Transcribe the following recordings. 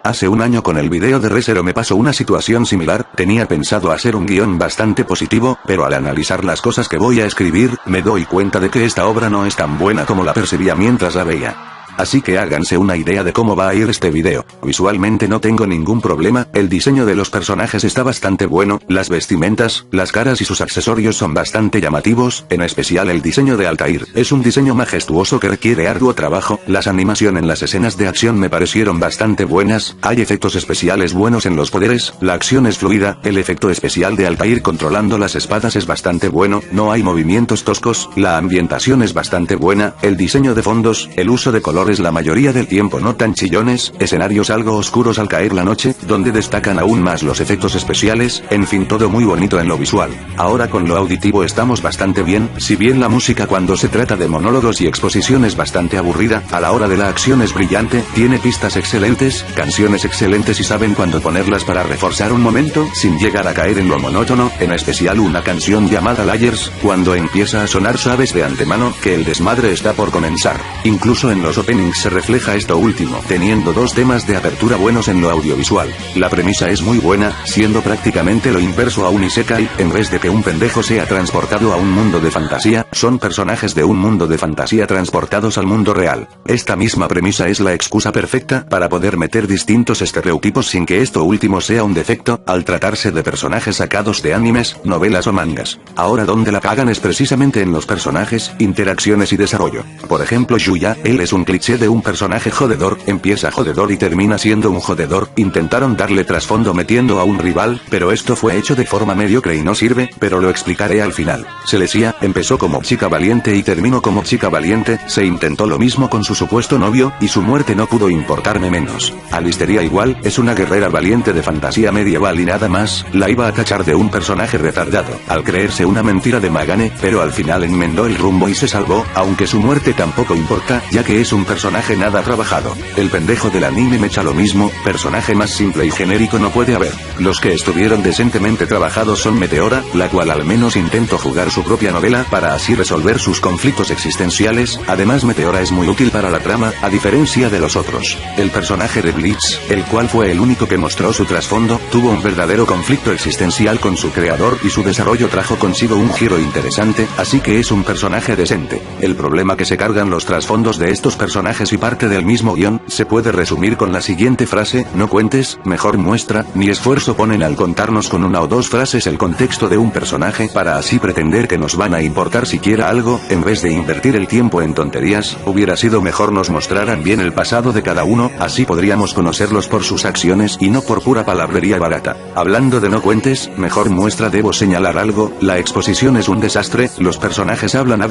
Hace un año con el video de Re:Zero me pasó una situación similar, tenía pensado hacer un guión bastante positivo, pero al analizar las cosas que voy a escribir, me doy cuenta de que esta obra no es tan buena como la percibía mientras la veía. Así que háganse una idea de cómo va a ir este video. Visualmente no tengo ningún problema, el diseño de los personajes está bastante bueno, las vestimentas, las caras y sus accesorios son bastante llamativos, en especial el diseño de Altair. Es un diseño majestuoso que requiere arduo trabajo, las animaciones en las escenas de acción me parecieron bastante buenas, hay efectos especiales buenos en los poderes, la acción es fluida, el efecto especial de Altair controlando las espadas es bastante bueno, no hay movimientos toscos, la ambientación es bastante buena, el diseño de fondos, el uso de colores la mayoría del tiempo no tan chillones, escenarios algo oscuros al caer la noche, donde destacan aún más los efectos especiales, en fin todo muy bonito en lo visual. Ahora con lo auditivo estamos bastante bien, si bien la música cuando se trata de monólogos y exposición es bastante aburrida, a la hora de la acción es brillante, tiene pistas excelentes, canciones excelentes y saben cuándo ponerlas para reforzar un momento, sin llegar a caer en lo monótono, en especial una canción llamada Layers, cuando empieza a sonar sabes de antemano que el desmadre está por comenzar. Incluso en los openings se refleja esto último, teniendo dos temas de apertura buenos en lo audiovisual. La premisa es muy buena, siendo prácticamente lo inverso a un isekai, en vez de que un pendejo sea transportado a un mundo de fantasía, son personajes de un mundo de fantasía transportados al mundo real. Esta misma premisa es la excusa perfecta para poder meter distintos estereotipos sin que esto último sea un defecto, al tratarse de personajes sacados de animes, novelas o mangas. Ahora donde la cagan es precisamente en los personajes, interacciones y desarrollo. Por ejemplo Yuya, él es un cliché de un personaje jodedor, empieza jodedor y termina siendo un jodedor, intentaron darle trasfondo metiendo a un rival, pero esto fue hecho de forma mediocre y no sirve, pero lo explicaré al final. Celestia, empezó como chica valiente y terminó como chica valiente, se intentó lo mismo con su supuesto novio, y su muerte no pudo importarme menos. Alisteria igual, es una guerrera valiente de fantasía medieval y nada más, la iba a tachar de un personaje retardado, al creerse una mentira de Magane, pero al final enmendó el rumbo y se salvó, aunque su muerte tampoco importa, ya que es un personaje nada trabajado. El pendejo del anime me echa lo mismo, personaje más simple y genérico no puede haber. Los que estuvieron decentemente trabajados son Meteora, la cual al menos intentó jugar su propia novela para así resolver sus conflictos existenciales, además Meteora es muy útil para la trama, a diferencia de los otros. El personaje de Bleach, el cual fue el único que mostró su trasfondo, tuvo un verdadero conflicto existencial con su creador y su desarrollo trajo consigo un giro interesante, así que es un personaje decente. El problema que se cargan los trasfondos de estos personajes y parte del mismo guión, se puede resumir con la siguiente frase, no cuentes, mejor muestra, ni esfuerzo ponen al contarnos con una o dos frases el contexto de un personaje para así pretender que nos van a importar siquiera algo, en vez de invertir el tiempo en tonterías, hubiera sido mejor nos mostraran bien el pasado de cada uno, así podríamos conocerlos por sus acciones y no por pura palabrería barata. Hablando de no cuentes, mejor muestra debo señalar algo, la exposición es un desastre, los personajes hablan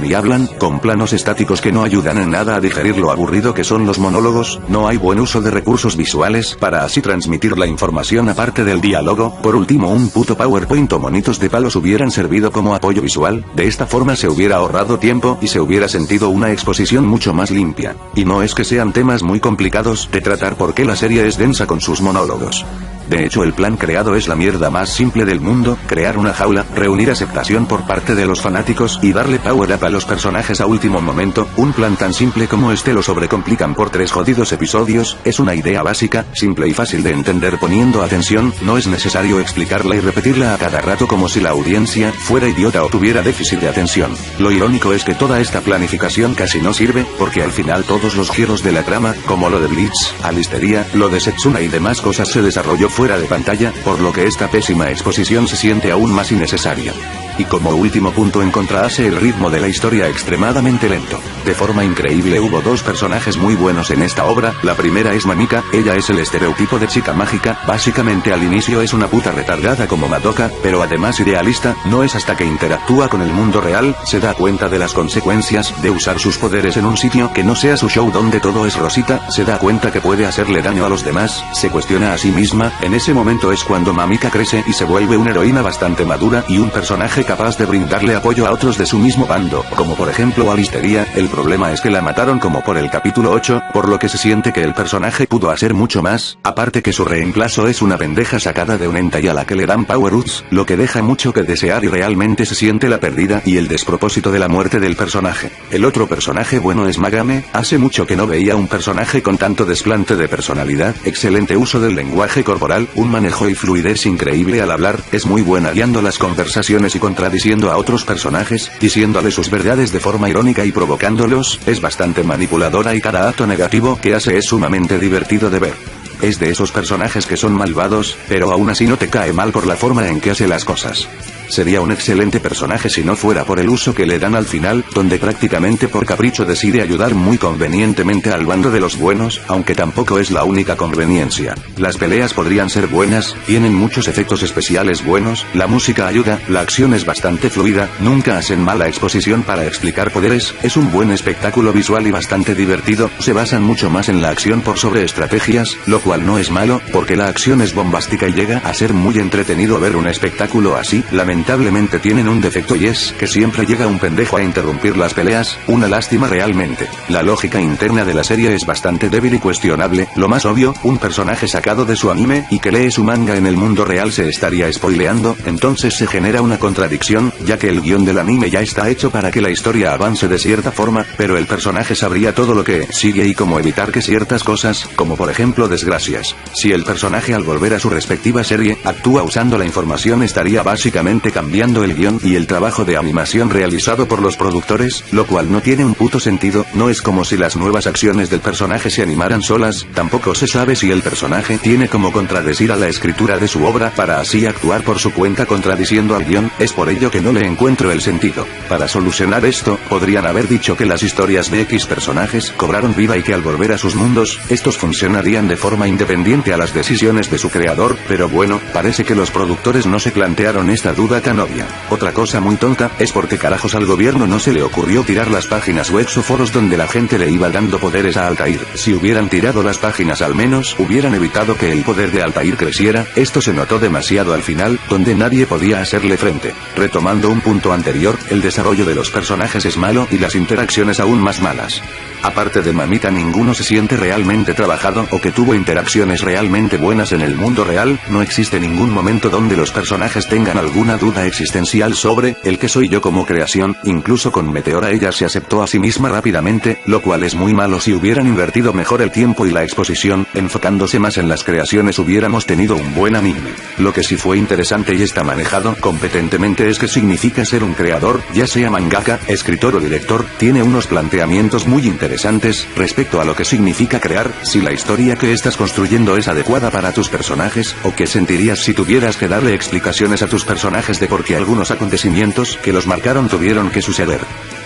y hablan, con planos estáticos que no ayudan en nada a digerir lo aburrido que son los monólogos, no hay buen uso de recursos visuales para así transmitir la información aparte del diálogo, por último un puto PowerPoint o monitos de palos hubieran servido como apoyo visual, de esta forma se hubiera ahorrado tiempo y se hubiera sentido una exposición mucho más limpia. Y no es que sean temas muy complicados de tratar porque la serie es densa con sus monólogos. De hecho el plan creado es la mierda más simple del mundo, crear una jaula, reunir aceptación por parte de los fanáticos y darle power up a los personajes a último momento, un plan tan simple como este lo sobrecomplican por 3 jodidos episodios, es una idea básica, simple y fácil de entender poniendo atención, no es necesario explicarla y repetirla a cada rato como si la audiencia fuera idiota o tuviera déficit de atención. Lo irónico es que toda esta planificación casi no sirve, porque al final todos los giros de la trama, como lo de Bleach, Alisteria, lo de Setsuna y demás cosas se desarrolló fuera de pantalla, por lo que esta pésima exposición se siente aún más innecesaria. Y como último punto en contra hace el ritmo de la historia extremadamente lento. De forma increíble hubo dos personajes muy buenos en esta obra, la primera es Mamika, ella es el estereotipo de chica mágica, básicamente al inicio es una puta retardada como Madoka, pero además idealista, no es hasta que interactúa con el mundo real, se da cuenta de las consecuencias de usar sus poderes en un sitio que no sea su show donde todo es rosita, se da cuenta que puede hacerle daño a los demás, se cuestiona a sí misma, en ese momento es cuando Mamika crece y se vuelve una heroína bastante madura y un personaje personaje capaz de brindarle apoyo a otros de su mismo bando, como por ejemplo a Listeria. El problema es que la mataron como por el capítulo 8, por lo que se siente que el personaje pudo hacer mucho más, aparte que su reemplazo es una pendeja sacada de un hentai a la que le dan power-ups, lo que deja mucho que desear y realmente se siente la pérdida y el despropósito de la muerte del personaje. El otro personaje bueno es Magame. Hace mucho que no veía un personaje con tanto desplante de personalidad, excelente uso del lenguaje corporal, un manejo y fluidez increíble al hablar, es muy buena guiando las conversaciones y contradiciendo a otros personajes, diciéndole sus verdades de forma irónica y provocándolos, es bastante manipuladora y cada acto negativo que hace es sumamente divertido de ver. Es de esos personajes que son malvados, pero aún así no te cae mal por la forma en que hace las cosas. Sería un excelente personaje si no fuera por el uso que le dan al final, donde prácticamente por capricho decide ayudar muy convenientemente al bando de los buenos, aunque tampoco es la única conveniencia. Las peleas podrían ser buenas, tienen muchos efectos especiales buenos, la música ayuda, la acción es bastante fluida, nunca hacen mala exposición para explicar poderes, es un buen espectáculo visual y bastante divertido, se basan mucho más en la acción por sobre estrategias, lo cual no es malo, porque la acción es bombástica y llega a ser muy entretenido ver un espectáculo así. Lamentablemente tienen un defecto y es que siempre llega un pendejo a interrumpir las peleas, una lástima realmente. La lógica interna de la serie es bastante débil y cuestionable, lo más obvio, un personaje sacado de su anime y que lee su manga en el mundo real se estaría spoileando, entonces se genera una contradicción, ya que el guión del anime ya está hecho para que la historia avance de cierta forma, pero el personaje sabría todo lo que sigue y cómo evitar que ciertas cosas, como por ejemplo desgracias. Si el personaje al volver a su respectiva serie, actúa usando la información estaría básicamente cambiando el guión y el trabajo de animación realizado por los productores, lo cual no tiene un puto sentido, no es como si las nuevas acciones del personaje se animaran solas, tampoco se sabe si el personaje tiene como contradecir a la escritura de su obra para así actuar por su cuenta contradiciendo al guión, es por ello que no le encuentro el sentido. Para solucionar esto, podrían haber dicho que las historias de X personajes cobraron vida y que al volver a sus mundos, estos funcionarían de forma independiente a las decisiones de su creador, pero bueno, parece que los productores no se plantearon esta duda tan obvia. Otra cosa muy tonta, es porque carajos al gobierno no se le ocurrió tirar las páginas webs o foros donde la gente le iba dando poderes a Altair. Si hubieran tirado las páginas al menos, hubieran evitado que el poder de Altair creciera, esto se notó demasiado al final, donde nadie podía hacerle frente. Retomando un punto anterior, el desarrollo de los personajes es malo y las interacciones aún más malas. Aparte de Mamita ninguno se siente realmente trabajado o que tuvo interacciones realmente buenas en el mundo real, no existe ningún momento donde los personajes tengan alguna duda existencial sobre el que soy yo como creación, incluso con Meteora ella se aceptó a sí misma rápidamente, lo cual es muy malo. Si hubieran invertido mejor el tiempo y la exposición, enfocándose más en las creaciones hubiéramos tenido un buen anime. Lo que sí fue interesante y está manejado competentemente es que significa ser un creador, ya sea mangaka, escritor o director, tiene unos planteamientos muy interesantes respecto a lo que significa crear, si la historia que estás construyendo es adecuada para tus personajes, o qué sentirías si tuvieras que darle explicaciones a tus personajes de por qué algunos acontecimientos que los marcaron tuvieron que suceder.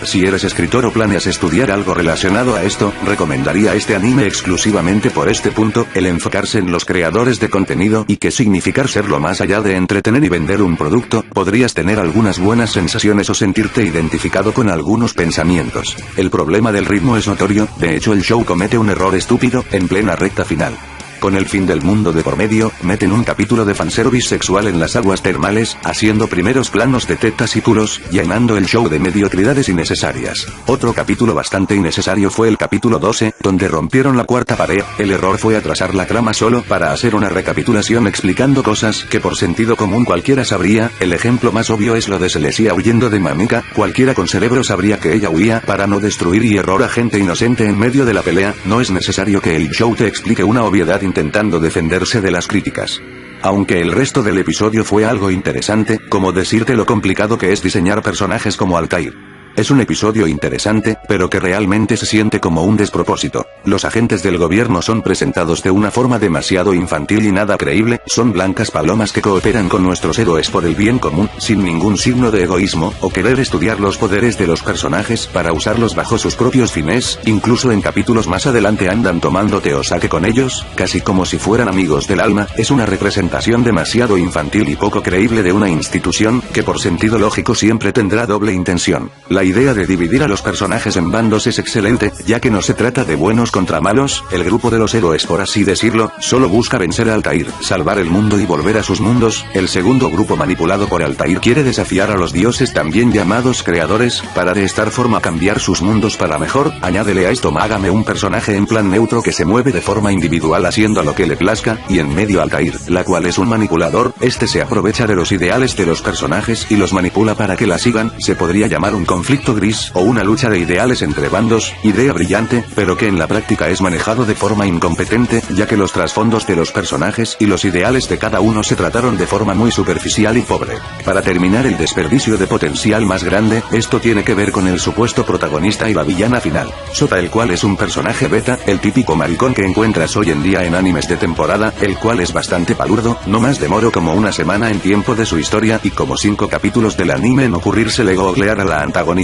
Si eres escritor o planeas estudiar algo relacionado a esto, recomendaría este anime exclusivamente por este punto, el enfocarse en los creadores de contenido y qué significar serlo más allá de entretener y vender un producto, podrías tener algunas buenas sensaciones o sentirte identificado con algunos pensamientos. El problema del ritmo es notorio, de hecho el show comete un error estúpido, en plena recta final. Con el fin del mundo de por medio, meten un capítulo de fanservice sexual en las aguas termales, haciendo primeros planos de tetas y culos, llenando el show de mediocridades innecesarias. Otro capítulo bastante innecesario fue el capítulo 12, donde rompieron la cuarta pared, el error fue atrasar la trama solo para hacer una recapitulación explicando cosas que por sentido común cualquiera sabría, el ejemplo más obvio es lo de Celestia huyendo de Mamika, cualquiera con cerebro sabría que ella huía para no destruir y error a gente inocente en medio de la pelea, no es necesario que el show te explique una obviedad intentando defenderse de las críticas. Aunque el resto del episodio fue algo interesante, como decirte lo complicado que es diseñar personajes como Altair. Es un episodio interesante, pero que realmente se siente como un despropósito. Los agentes del gobierno son presentados de una forma demasiado infantil y nada creíble, son blancas palomas que cooperan con nuestros héroes por el bien común, sin ningún signo de egoísmo, o querer estudiar los poderes de los personajes para usarlos bajo sus propios fines, incluso en capítulos más adelante andan tomando té o sake con ellos, casi como si fueran amigos del alma, es una representación demasiado infantil y poco creíble de una institución, que por sentido lógico siempre tendrá doble intención. La idea de dividir a los personajes en bandos es excelente, ya que no se trata de buenos contra malos, el grupo de los héroes por así decirlo, solo busca vencer a Altair, salvar el mundo y volver a sus mundos. El segundo grupo manipulado por Altair quiere desafiar a los dioses también llamados creadores, para de esta forma cambiar sus mundos para mejor. Añádele a esto Magame, un personaje en plan neutro que se mueve de forma individual haciendo lo que le plazca, y en medio Altair, la cual es un manipulador, este se aprovecha de los ideales de los personajes y los manipula para que la sigan. Se podría llamar un conflicto gris o una lucha de ideales entre bandos, idea brillante, pero que en la práctica es manejado de forma incompetente, ya que los trasfondos de los personajes y los ideales de cada uno se trataron de forma muy superficial y pobre. Para terminar, el desperdicio de potencial más grande, esto tiene que ver con el supuesto protagonista y la villana final, Sota, el cual es un personaje beta, el típico maricón que encuentras hoy en día en animes de temporada, el cual es bastante palurdo, no más demoró como una semana en tiempo de su historia y como 5 capítulos del anime en ocurrírsele googlear a la antagonista.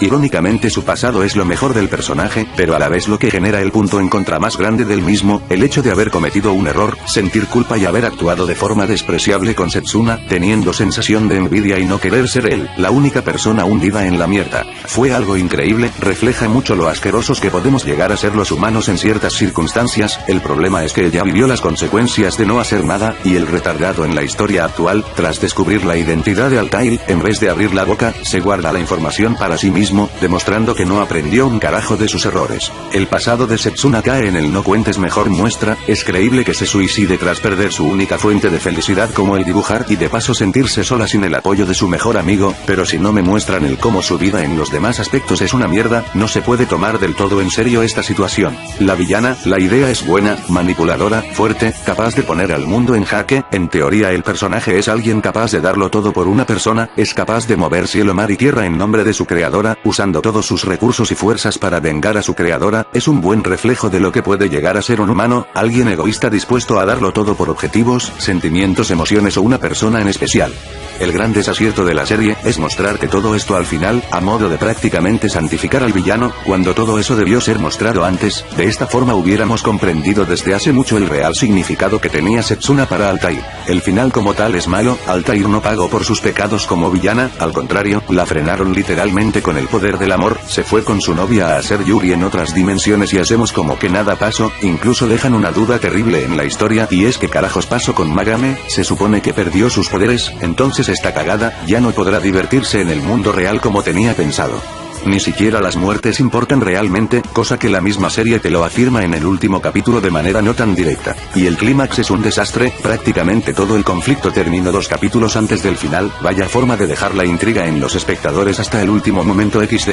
Irónicamente su pasado es lo mejor del personaje, pero a la vez lo que genera el punto en contra más grande del mismo, el hecho de haber cometido un error, sentir culpa y haber actuado de forma despreciable con Setsuna, teniendo sensación de envidia y no querer ser él, la única persona hundida en la mierda. Fue algo increíble, refleja mucho lo asquerosos que podemos llegar a ser los humanos en ciertas circunstancias. El problema es que ella vivió las consecuencias de no hacer nada, y el retardado en la historia actual, tras descubrir la identidad de Altair, en vez de abrir la boca, se guarda la información para sí mismo, demostrando que no aprendió un carajo de sus errores. El pasado de Setsuna cae en el no cuentes mejor muestra, es creíble que se suicide tras perder su única fuente de felicidad como el dibujar y de paso sentirse sola sin el apoyo de su mejor amigo, pero si no me muestran el cómo su vida en los demás aspectos es una mierda, no se puede tomar del todo en serio esta situación. La villana, la idea es buena, manipuladora, fuerte, capaz de poner al mundo en jaque, en teoría el personaje es alguien capaz de darlo todo por una persona, es capaz de mover cielo, mar y tierra en nombre de su creadora, usando todos sus recursos y fuerzas para vengar a su creadora, es un buen reflejo de lo que puede llegar a ser un humano, alguien egoísta dispuesto a darlo todo por objetivos, sentimientos, emociones o una persona en especial. El gran desacierto de la serie es mostrar que todo esto al final, a modo de prácticamente santificar al villano, cuando todo eso debió ser mostrado antes. De esta forma hubiéramos comprendido desde hace mucho el real significado que tenía Setsuna para Altair. El final como tal es malo, Altair no pagó por sus pecados como villana, al contrario, la frenaron literalmente con el poder del amor, se fue con su novia a ser Yuri en otras dimensiones y hacemos como que nada pasó, incluso dejan una duda terrible en la historia, y es que carajos pasó con Magame, se supone que perdió sus poderes, entonces está cagada, ya no podrá divertirse en el mundo real como tenía pensado. Ni siquiera las muertes importan realmente, cosa que la misma serie te lo afirma en el último capítulo de manera no tan directa. Y el clímax es un desastre, prácticamente todo el conflicto terminó 2 capítulos antes del final, vaya forma de dejar la intriga en los espectadores hasta el último momento XD.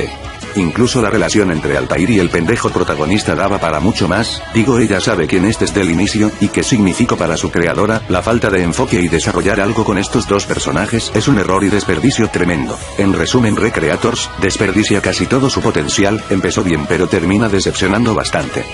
Incluso la relación entre Altair y el pendejo protagonista daba para mucho más, digo ella sabe quién es desde el inicio, y qué significó para su creadora, la falta de enfoque y desarrollar algo con estos dos personajes es un error y desperdicio tremendo. En resumen, Recreators desperdicia casi todo su potencial, empezó bien pero termina decepcionando bastante.